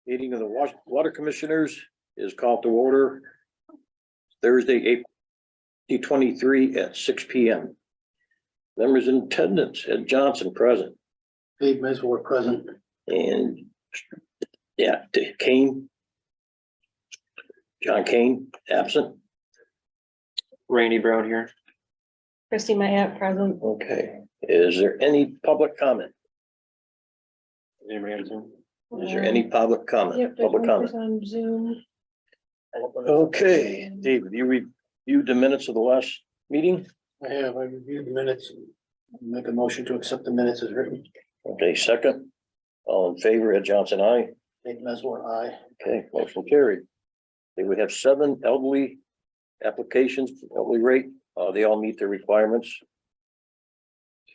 Meeting of the Water Commissioners is called to order Thursday, April 23 at 6 p.m. Members in attendance, Ed Johnson present, Dave Meswar present. and Kane. John Kane absent. Randy Brown here. Christy, my aunt present. Okay, is there any public comment? Anybody on Zoom? Is there any public comment? Yep, there's Public one comment. person on Zoom. Okay, David, you reviewed the minutes of the last meeting? I reviewed the minutes. Make a motion to accept the minutes as written. Okay, second. All in favor, Ed Johnson, aye. Dave Meswar, aye. Okay, motion carried. Okay, we have 7 elderly applications, elderly rate. They all meet the requirements.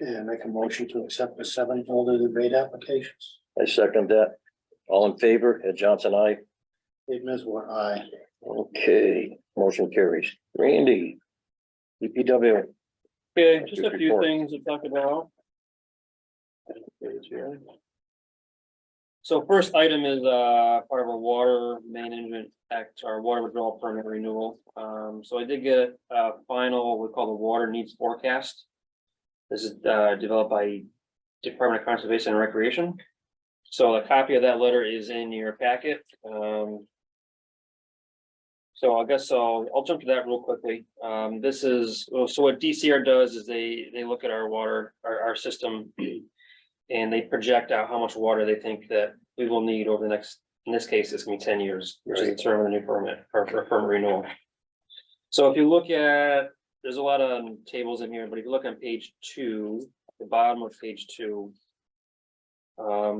Okay, I make a motion to accept the 7 elderly rate applications. I second that. All in favor, Ed Johnson, aye. Dave Meswar, aye. Okay, motion carries. Randy. DPW. Okay, just a few Report. things to talk about. So first item is part of our water management act, our water withdrawal permit renewal. So I did get a final, we call the water needs forecast. This is developed by Department of Conservation and Recreation. So a copy of that letter is in your packet. So I guess I'll jump to that real quickly. This is, so what DCR does is they look at our water, our system, and they project out how much water they think that we will need over the next, in this case, it's gonna be 10 years, which is the term of the new permit or for permit renewal. So if you look at, there's a lot of tables in here, but if you look on page 2, the bottom of page 2,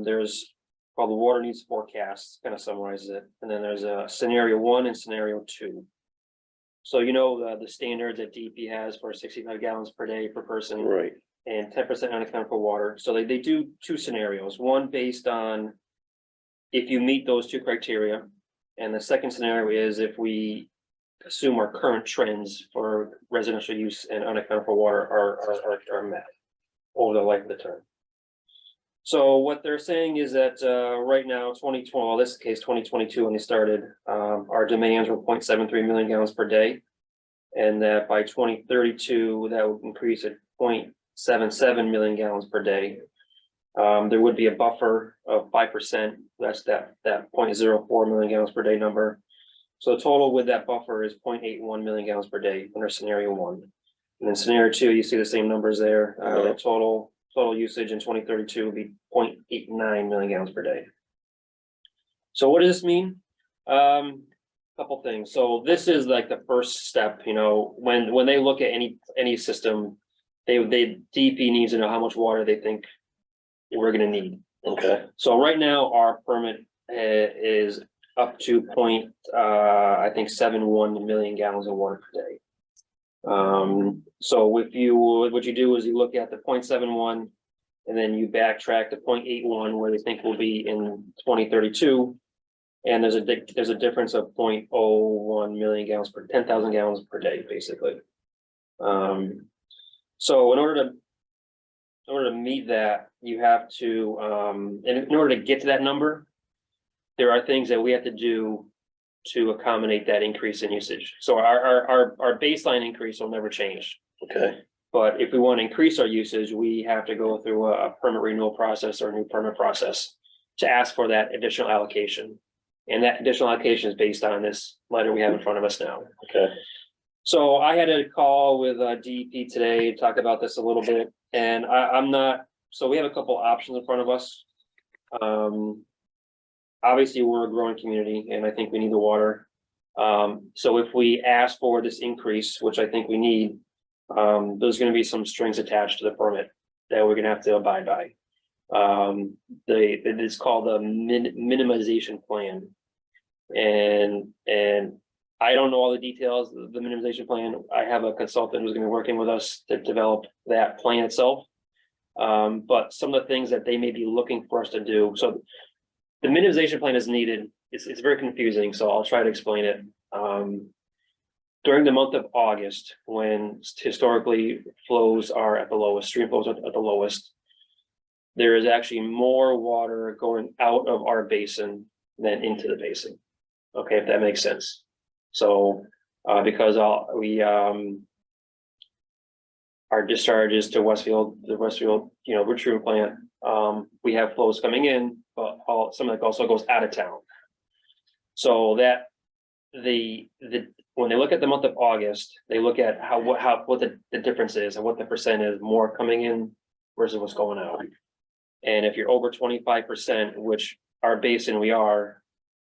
there's called the water needs forecast, kind of summarizes it. And then there's a scenario 1 and scenario 2. So you know the standard that DEP has for 65 gallons per day per person Right. and 10% unaccounted for water. So they do 2 scenarios, one based on if you meet those 2 criteria. And the second scenario is if we assume our current trends for residential use and unaccounted for water are met over the life of the term. So what they're saying is that right now, 2020, well, this case 2022, when they started, our demands were 0.73 million gallons per day. And that by 2032, that would increase at 0.77 million gallons per day. There would be a buffer of 5%. That's that 0.04 million gallons per day number. So the total with that buffer is 0.81 million gallons per day under scenario 1. And then scenario 2, you see the same numbers there. The total usage in 2032 will be 0.89 million gallons per day. So what does this mean? Couple things. So this is like the first step, you know, when they look at any system, DEP needs to know how much water they think we're going to need. Okay. So right now our permit is up to I think 7.1 million gallons of water per day. So what you do is you look at the 0.71 and then you backtrack to 0.81 where they think we'll be in 2032. And there's a difference of 0.01 million gallons per 10,000 gallons per day, basically. So in order to meet that, you have to, and in order to get to that number, there are things that we have to do to accommodate that increase in usage. So our baseline increase will never change. Okay. But if we want to increase our usage, we have to go through a permit renewal process or a new permit process to ask for that additional allocation. And that additional allocation is based on this letter we have in front of us now. Okay. So I had a call with DEP today to talk about this a little bit, and so we have a couple options in front of us. Obviously we're a growing community and I think we need the water. So if we ask for this increase, which I think we need, there's going to be some strings attached to the permit that we're going to have to abide by. It's called a minimization plan. And I don't know all the details of the minimization plan. I have a consultant who's going to be working with us to develop that plan itself. But some of the things that they may be looking for us to do. So the minimization plan is needed. It's very confusing, so I'll try to explain it. During the month of August, when historically flows are at the lowest, stream flows are at the lowest, there is actually more water going out of our basin then into the basin. Okay, if that makes sense. So, because our discharges to Westfield, the Westfield, wood treatment plant, we have flows coming in, but some of it also goes out of town. So that when they look at the month of August, they look at what the difference is and what the percent is more coming in versus what's going out. And if you're over 25%, which our basin we are,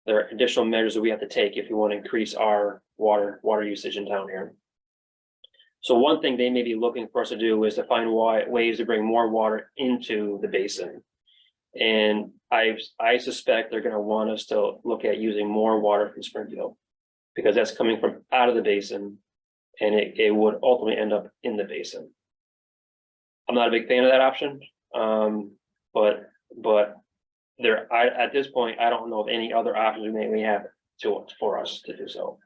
there are additional measures that we have to take if we want to increase our water usage in town here. So one thing they may be looking for us to do is to find ways to bring more water into the basin. And I suspect they're going to want us to look at using more water from Springfield, because that's coming from out of the basin, and it would ultimately end up in the basin. I'm not a big fan of that option, but at this point, I don't know of any other options we have for us to do so.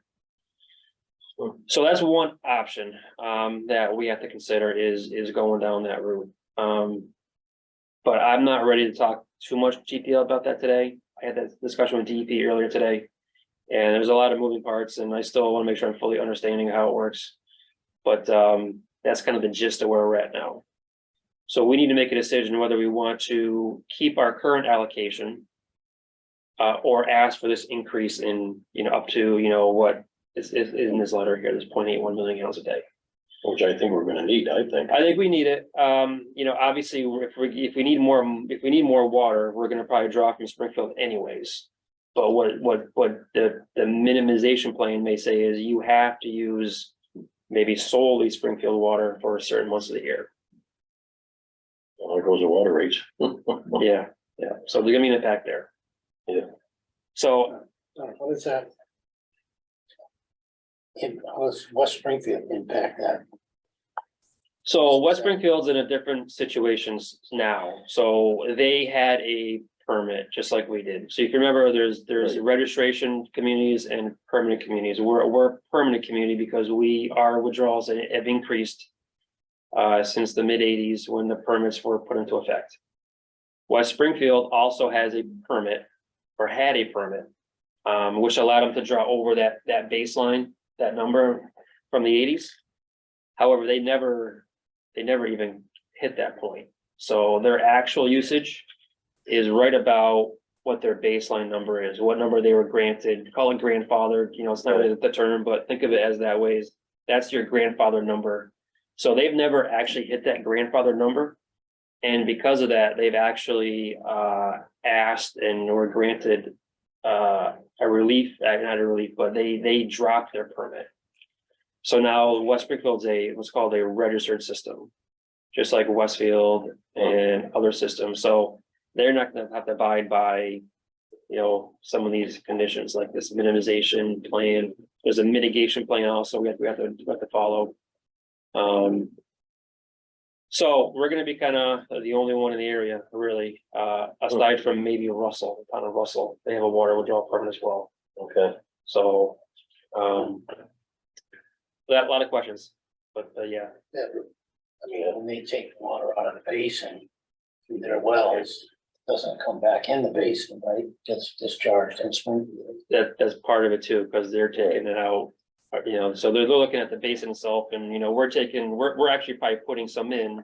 So that's one option that we have to consider is going down that route. But I'm not ready to talk too much detail about that today. I had that discussion with DEP earlier today, and there's a lot of moving parts, and I still want to make sure I'm fully understanding how it works. But that's kind of the gist of where we're at now. So we need to make a decision whether we want to keep our current allocation or ask for this increase in, up to, what is in this letter here, this 0.81 million gallons a day. Which I think we're gonna need, I think. We need it. Obviously, if we need more water, we're gonna probably draw from Springfield anyways. But what the minimization plan may say is you have to use maybe solely Springfield water for certain months of the year. Well, there goes the water rates. Yeah. So there's gonna be an impact there. Yeah. So What is that? How does West Springfield impact that? So West Springfield's in a different situation now. So they had a permit just like we did. So if you remember, there's registration communities and permanent communities. We're a permanent community because our withdrawals have increased since the mid-80s when the permits were put into effect. West Springfield also has a permit, or had a permit, which allowed them to draw over that baseline, that number from the 80s. However, they never even hit that point. So their actual usage is right about what their baseline number is, what number they were granted, call it grandfathered, it's not really the term, but think of it as that way. That's your grandfather number. So they've never actually hit that grandfather number. And because of that, they've actually asked and were granted a relief, not a relief, but they dropped their permit. So now West Springfield's what's called a registered system, just like Westfield and other systems. So they're not going to have to abide by, some of these conditions like this minimization plan. There's a mitigation plan also we have to follow. So we're going to be kind of the only one in the area, really, aside from maybe Russell, the town of Russell. They have a water withdrawal permit as well. Okay. So, that a lot of questions, but yeah. When they take water out of the basin through their wells, doesn't come back in the basin, right? Gets discharged in Springfield. That's part of it too, because they're taking it out, so they're looking at the basin itself, and we're actually probably putting some in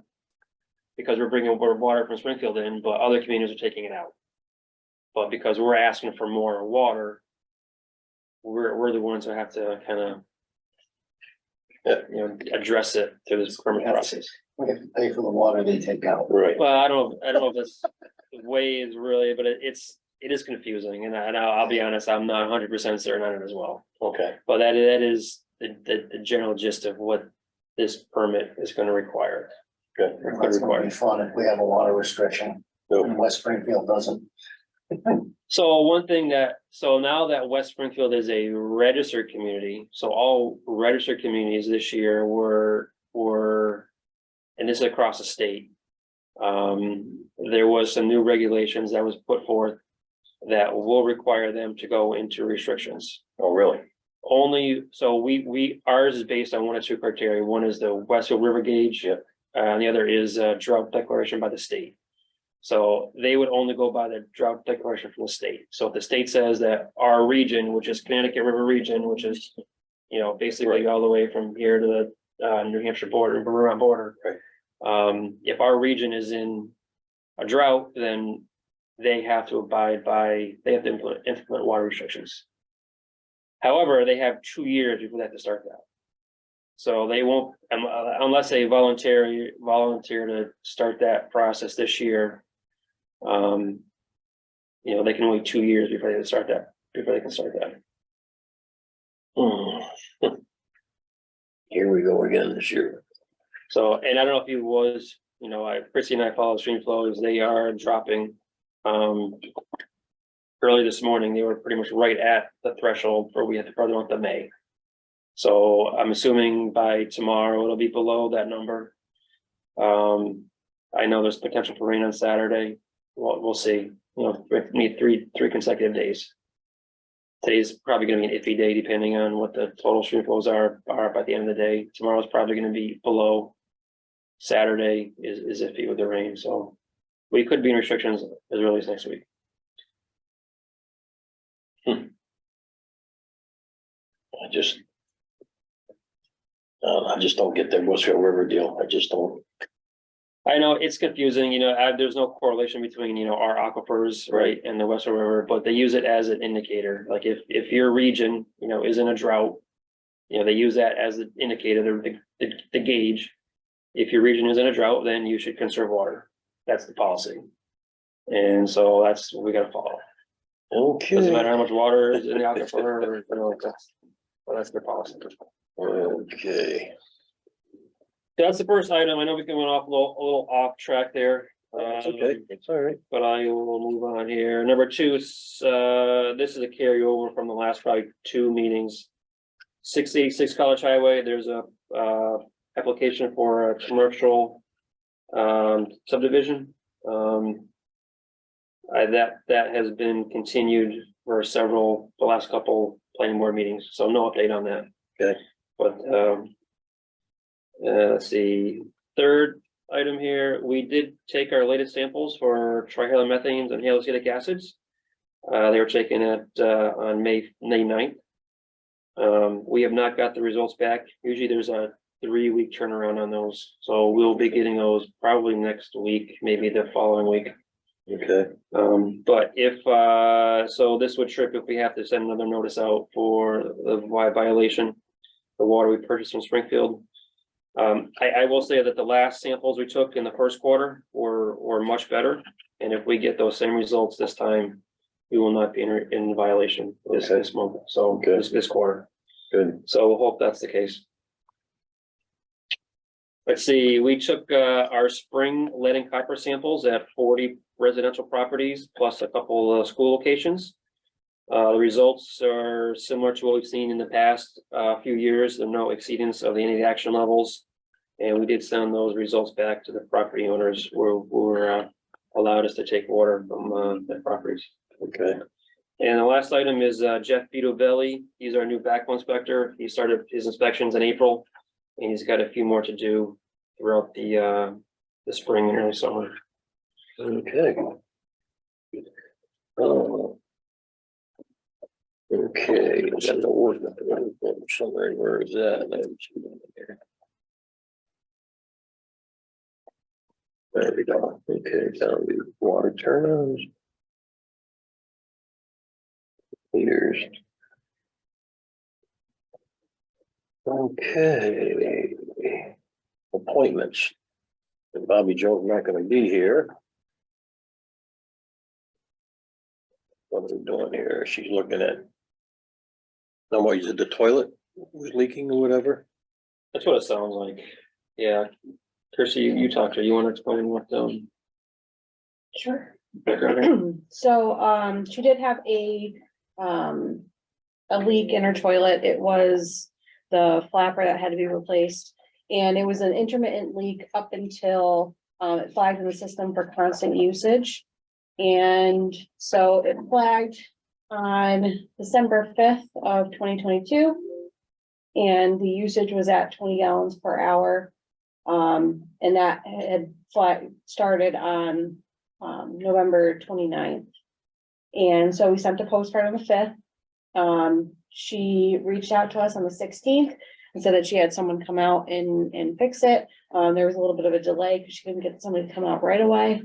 because we're bringing water from Springfield in, but other communities are taking it out. But because we're asking for more water, we're the ones who have to kind of address it through this permit process. We have to pay for the water they take out. Right. Well, I don't know if this way is really, but it is confusing, and I'll be honest, I'm not 100% certain on it as well. Okay. But that is the general gist of what this permit is going to require. Good. It's gonna be fun if we have a water restriction and West Springfield doesn't. So now that West Springfield is a registered community, so all registered communities this year were, and this is across the state. There was some new regulations that was put forth that will require them to go into restrictions. Oh, really? So ours is based on one of two criteria. One is the Westfield River Gauge. Yep. And the other is a drought declaration by the state. So they would only go by the drought declaration from the state. So if the state says that our region, which is Connecticut River region, which is, you know, basically all the way from here to the New Hampshire border, Vermont border. Right. If our region is in a drought, then they have to abide by, they have to implement water restrictions. However, they have 2 years before they have to start that. So they won't, unless they volunteer to start that process this year. You know, they can wait 2 years before they can start that, Here we go again this year. So, and I don't know if you was, you know, Chrissy and I follow stream flows, they are dropping. Early this morning, they were pretty much right at the threshold for we had to further month of May. So I'm assuming by tomorrow it'll be below that number. I know there's potential for rain on Saturday. We'll see. You know, we need three consecutive days. Today's probably gonna be an iffy day depending on what the total stream flows are by the end of the day. Tomorrow's probably gonna be below. Saturday is iffy with the rain, so we could be in restrictions as early as next week. I just don't get the Westfield River deal. I just don't. I know it's confusing, you know, there's no correlation between, you know, our aquifers, right, and the Western River, but they use it as an indicator. Like if your region, you know, is in a drought, you know, they use that as an indicator, the gauge. If your region is in a drought, then you should conserve water. That's the policy. And so that's what we gotta follow. Okay. Doesn't matter how much water is in the aquifer, or, you know, that's their policy. Okay. That's the first item. I know we went off a little off track there. It's okay. It's all right. But I will move on here. Number two, this is a carryover from the last probably 2 meetings. 686 College Highway, there's a application for a commercial subdivision. That has been continued for the last couple planning board meetings, so no update on that. Okay. But let's see, third item here, we did take our latest samples for trihalomethanes and haloacetic acids. They were taken on May 9th. We have not got the results back. Usually there's a 3-week turnaround on those, so we'll be getting those probably next week, maybe the following week. Okay. But if so this would trip if we have to send another notice out for the violation, the water we purchased from Springfield. I will say that the last samples we took in the first quarter were much better, and if we get those same results this time, we will not be in violation this month. So this quarter. Good. So we'll hope that's the case. Let's see, we took our spring lead and copper samples at 40 residential properties plus a couple of school locations. The results are similar to what we've seen in the past few years. There are no exceedance of any action levels. And we did send those results back to the property owners who were allowed us to take water from their properties. Okay. And the last item is Jeff Vitobelli. He's our new backhoe inspector. He started his inspections in April, and he's got a few more to do throughout the spring and early summer. Okay. Okay, got the ordinance somewhere. Where is that? There we go. Okay, down the water turns. Meters. Okay. Appointments. And Bobby Jones not gonna be here. What are we doing here? She's looking at. No, what, is it the toilet was leaking or whatever? That's what it sounds like. Yeah. Kirsty, you talked to her. You want to explain what Sure. background? So, she did have a leak in her toilet. It was the flapper that had to be replaced. And it was an intermittent leak up until, it flagged in the system for constant usage. And so it flagged on December 5th of 2022. And the usage was at 20 gallons per hour. And that had started on November 29th. And so we sent a postcard on the 5th. She reached out to us on the 16th and said that she had someone come out and fix it. There was a little bit of a delay because she couldn't get somebody to come out right away.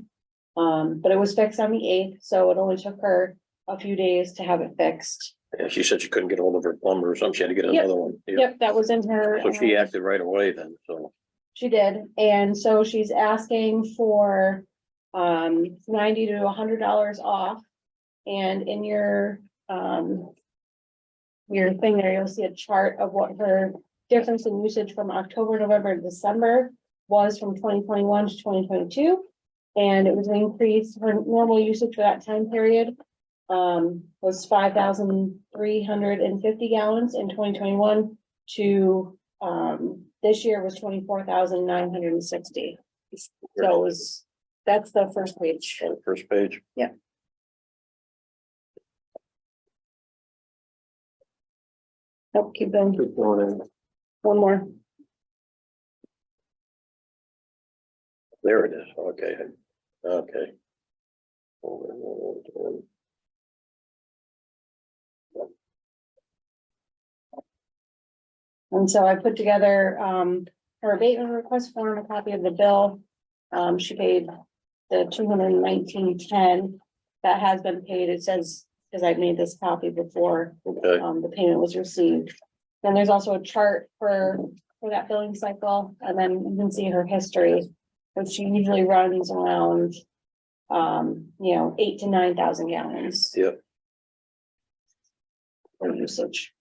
But it was fixed on the 8th, so it only took her a few days to have it fixed. Yeah, she said she couldn't get hold of her plumber or something. She had to get Yep. another one. Yeah. Yep, that was in her. So she acted right away then, so. She did, and so she's asking for $90 to $100 off. And in your thing there, you'll see a chart of what her difference in usage from October, November, and December was from 2021 to 2022. And it was an increase. Her normal usage for that time period was 5,350 gallons in 2021 to this year was 24,960. So it was, that's the first page. On the first page. Nope, keep going. Keep going in. One more. There it is. Okay. Okay. And so I put together, her abatement request form, a copy of the bill. She paid the $219.10 that has been paid. It says, because I made this copy before, Okay, the payment was received. Then there's also a chart for that billing cycle, and then you can see her history. But she usually runs around, 8,000 to 9,000 gallons. Yep. For usage.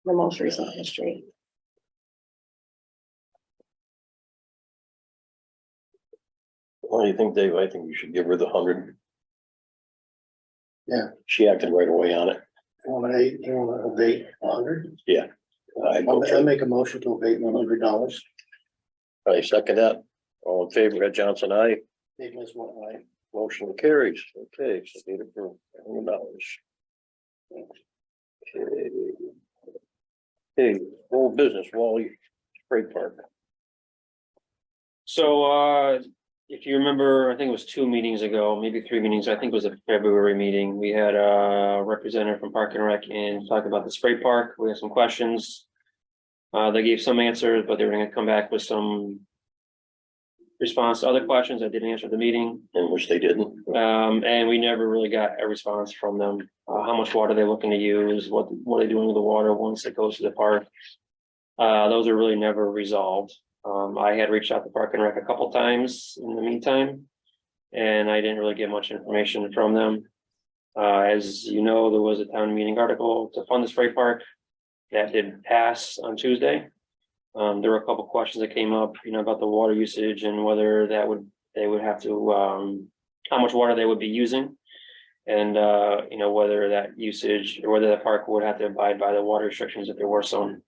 The most recent history. what do you think, Dave? I think you should give her the 100. Yeah. She acted right away on it. You wanna abate 100? I I'll make a motion to abate $100. second that. All in favor, Ed Johnson, aye. Dave Ms. White, aye. Motion carries. Okay, so need it for $100. Okay. Okay, old business, Wally Spray Park. So, if you remember, I think it was 2 meetings ago, maybe 3 meetings, I think it was a February meeting. We had a representative from Park and Rec and talk about the spray park. We had some questions. They gave some answers, but they were gonna come back with some response to other questions I didn't answer at the meeting. In which they didn't. And we never really got a response from them. How much water they're looking to use, what are they doing with the water once it goes to the park? Those are really never resolved. I had reached out to Park and Rec a couple times in the meantime, and I didn't really get much information from them. As you know, there was a town meeting article to fund the spray park that did pass on Tuesday. There were a couple questions that came up, about the water usage and whether they would have to, how much water they would be using. And, whether that usage or whether the park would have to abide by the water restrictions if there were some.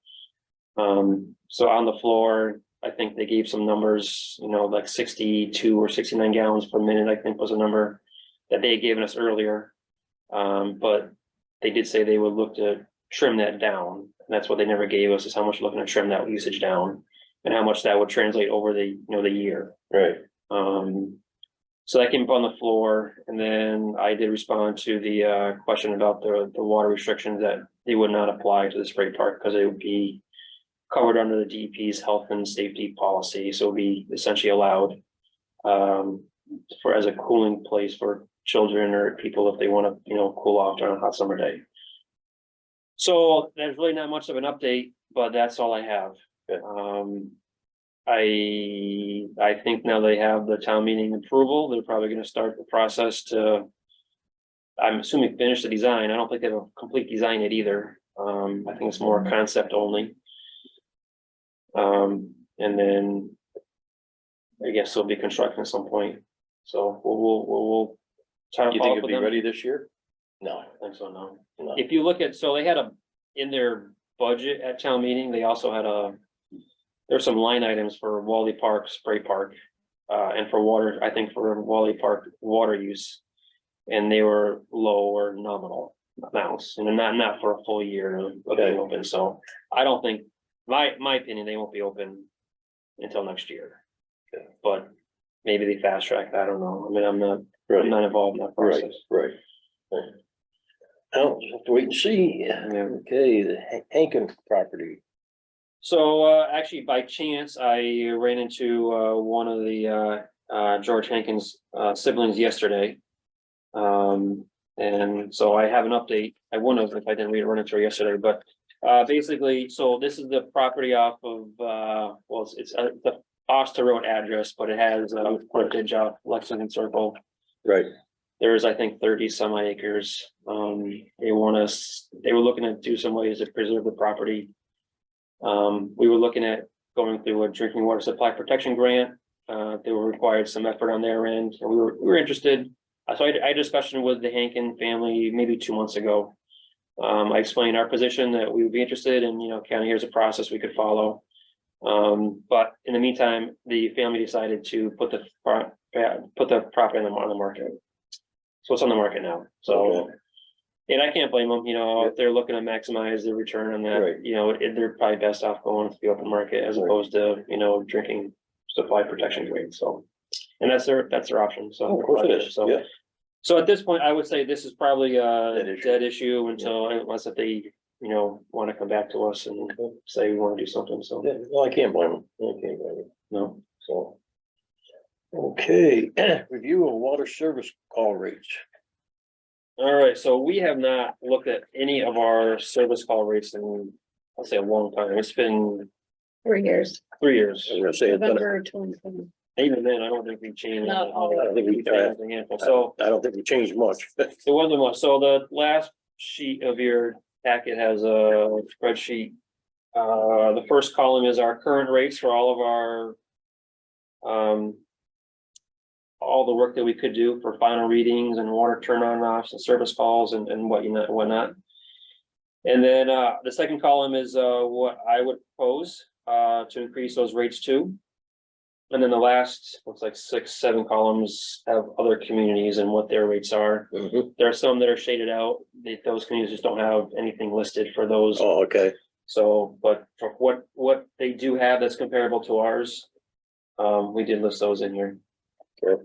So on the floor, I think they gave some numbers, like 62 or 69 gallons per minute, I think was a number that they had given us earlier. But they did say they would look to trim that down. And that's what they never gave us, is how much looking to trim that usage down and how much that would translate over the, the year. Right. So that came up on the floor, and then I did respond to the question about the water restrictions that they would not apply to the spray park because it would be covered under the DEP's health and safety policy, so it would be essentially allowed for as a cooling place for children or people if they want to, cool off during a hot summer day. So there's really not much of an update, but that's all I have. Good. I think now they have the town meeting approval, they're probably gonna start the process to, I'm assuming, finish the design. I don't think they have a complete design yet either. I think it's more concept only. And then I guess there'll be construction at some point. So we'll try to Do you follow think up it'll with be them. ready this year? No. I think so, no. No. If you look at, so they had in their budget at town meeting, they also had there's some line items for Wally Park, Spray Park, and for water, I think for Wally Park water use. And they were low or nominal amounts, and not for a full year of being open, so I don't think, my opinion, they won't be open until next year. Okay. But maybe they fast track, I don't know, I mean, I'm Right, not involved in that right, process. right. Oh, just have to wait and see. Yeah. Okay, the Hankin property. So, actually, by chance, I ran into, one of the, George Hankins, siblings yesterday. And so I have an update. I wouldn't have if I didn't run into her yesterday, but, basically, so this is the property off of, well, it's the Oster Road address, but it has, frontage off Lexington Circle. Right, There's, I think, 30 some odd acres. They were looking to do some ways to preserve the property. We were looking at going through a drinking water supply protection grant. They were required some effort on their end, and we were interested. So I had a discussion with the Hankin family maybe 2 months ago. I explained our position that we would be interested and, kind of here's a process we could follow. But in the meantime, the family decided to put the property on the market. So it's on the market now, so. Okay. And I can't blame them, if they're looking to maximize the return on that, Right. they're probably best off going to the open market as Right. opposed to, drinking supply protection grade, so. And that's their option, so. Of course it is, So, yeah. so at this point, I would say this is probably a Dead issue. dead issue until, unless if they, want to come back to us and say we want to do something, so. Yeah, well, I can't blame them. I can't blame them. No. So. Okay, review of water service call rates. All right, so we have not looked at any of our service call rates in, I'll say a long time. It's been 3 years, 3 years. I was gonna say, it's been- November 2020. Even then, I don't think we changed. Not all of it. I think we changed a handful. So I don't think we changed much. it wasn't much. So the last sheet of your packet has a spreadsheet. The first column is our current rates for all of our all the work that we could do for final readings and water turn on offs and service calls and whatnot. And then the second column is what I would propose to increase those rates to. And then the last, looks like 6, 7 columns have other communities and what their rates are. Mhm. There are some that are shaded out. Those communities just don't have anything listed for those. Oh, okay, So, but for what they do have that's comparable to ours, we did list those in here. Okay.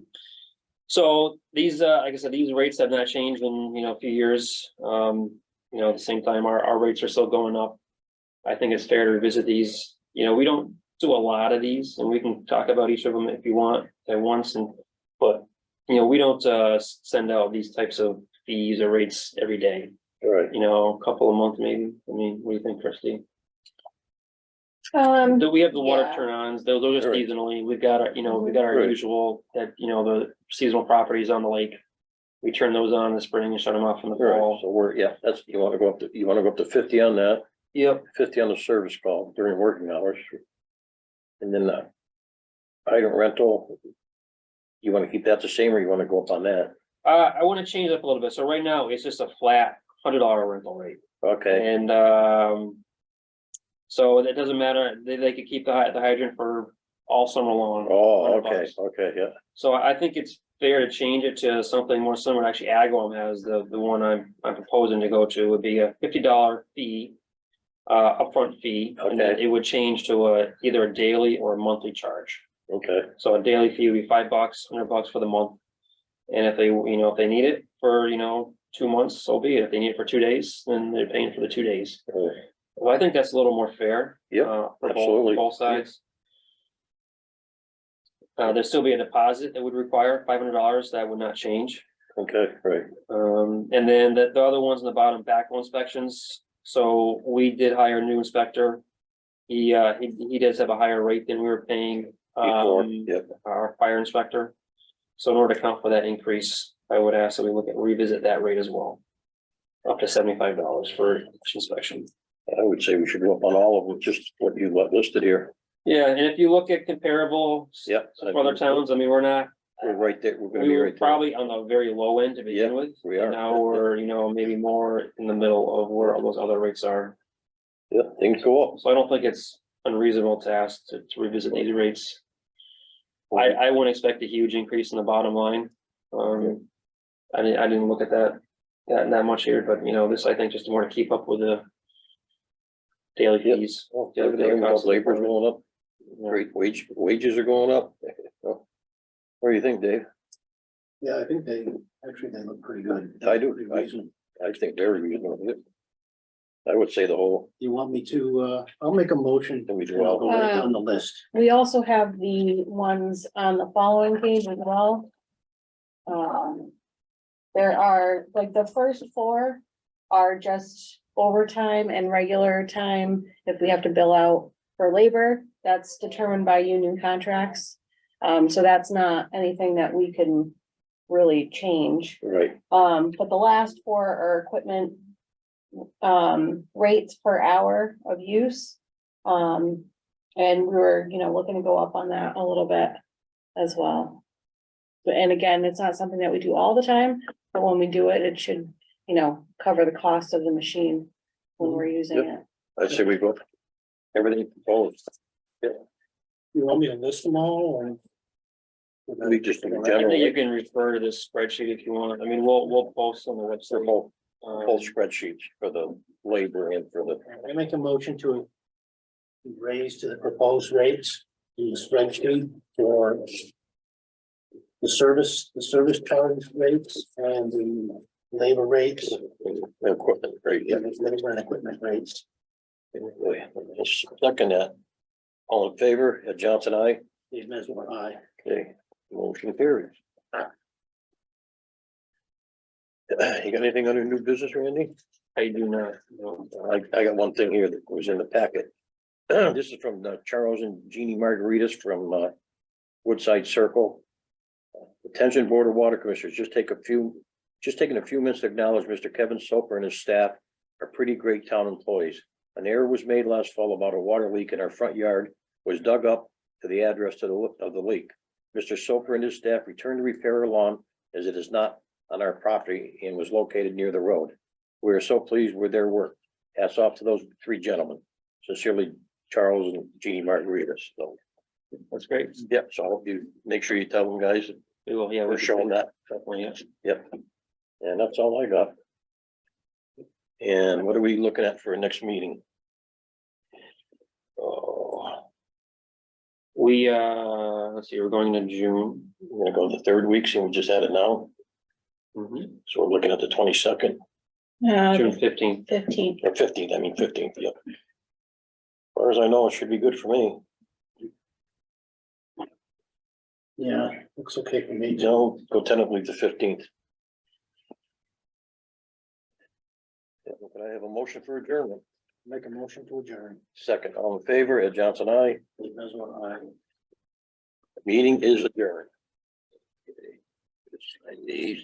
So these, like I said, these rates have not changed in, a few years. At the same time, our rates are still going up. I think it's fair to revisit these. We don't do a lot of these, and we can talk about each of them if you want at once, but we don't send out these types of fees or rates every day. all right. A couple a month maybe. I mean, what do you think, Christie? Um, Do we have the water Yeah. turn-ons? Those are Right. seasonally. We've got our, we got our Right. usual that, the seasonal properties on the lake. We turn those on in the spring and shut them off in the All right, fall. so that's, you wanna go up to 50 on that, Yep. 50 on the service call during working hours. And then item rental, you wanna keep that the same or you wanna go up on that? I want to change up a little bit. So right now, it's just a flat $100 rental rate. Okay, And, so it doesn't matter. They could keep the hydrant for all summer long. oh, $100. okay, yeah, So I think it's fair to change it to something more similar. Actually, Agawam has the one I'm proposing to go to would be a $50 fee. Upfront fee, and then Okay. it would change to either a daily or a monthly charge. okay, So a daily fee would be $5, $100 for the month. And if they, if they need it for, 2 months, so be it. If they need it for 2 days, then they're paying for the 2 days. Well, I think that's a little more fair. Yep, For absolutely. both sides. There'd still be a deposit that would require $500. That would not change. okay, right, And then the other ones in the bottom, backhoe inspections. So we did hire a new inspector. He does have a higher rate than we were paying, before, yep, our fire inspector. So in order to account for that increase, I would ask that we revisit that rate as well. Up to $75 for each inspection. I would say we should go up on all of them, just what you listed here. Yeah, and if you look at comparable Yep. for other towns, I mean, we're right there, we're gonna we be were right there. probably on the very low end to begin Yeah, with. we And are. now we're, maybe more in the middle of where all those other rates are. Yeah, things go up. So I don't think it's unreasonable to ask to revisit these rates. I wouldn't expect a huge increase in the bottom line. I didn't look at that much here, but this, I think, just more to keep up with the daily Yep. fees. Well, Yeah, everything costs about labor's of- going up, Yeah. great wages are going up. What do you think, Dave? Yeah, I think they look pretty good. I do. Pretty reasonable. I think very reasonable. I would say the whole, You want me to, I'll make a motion. Then we do and I'll all- go right down the list. We also have the ones on the following page as well. There are, like, the first four are just overtime and regular time. If we have to bill out for labor, that's determined by union contracts. So that's not anything that we can really change. right, But the last four are equipment rates per hour of use. And we were, looking to go up on that a little bit as well. But, and again, it's not something that we do all the time, but when we do it, it should, cover the cost of the machine when we're using it. I'd say we go, everything proposed. You want me to list them all or? We just in I general, think you can refer to this spreadsheet if you want. I mean, we'll post on the for website. both spreadsheets for the labor and for the, I make a motion to raise to the proposed rates in the spreadsheet for the service charge rates and the labor rates. the equipment, right, yeah. Labor and equipment rates. Second that. All in favor, Ed Johnson, aye. Dave Mesmer, aye. Okay, motion carries. You got anything under new business, Randy? I do not, no. I got one thing here that was in the packet. This is from Charles and Jeannie Margaritas from Woodside Circle. Attention Board of Water Commissioners, just taking a few minutes to acknowledge Mr. Kevin Soper and his staff are pretty great town employees. An error was made last fall about a water leak in our front yard, was dug up to the address of the leak. Mr. Soper and his staff returned to repair our lawn as it is not on our property and was located near the road. We are so pleased with their work. Hats off to those three gentlemen. Sincerely, Charles and Jeannie Margaritas. So, That's great. yep, so I hope you make sure you tell them guys that We will, yeah. we're showing that. Definitely, yeah. Yep. And that's all I got. And what are we looking at for our next meeting? Oh, We, let's see, we're going into June. we're gonna go the third week, so we just had it now. Mhm. So we're looking at the 22nd June 15th. 15. or 15th, I mean 15th, yep. As far as I know, it should be good for me. Yeah, looks okay for me. No, go tentatively the 15th. Yeah, can I have a motion for adjournment? Make a motion to adjourn. Second, all in favor, Ed Johnson, aye. Dave Mesmer, aye. Meeting is adjourned. Okay.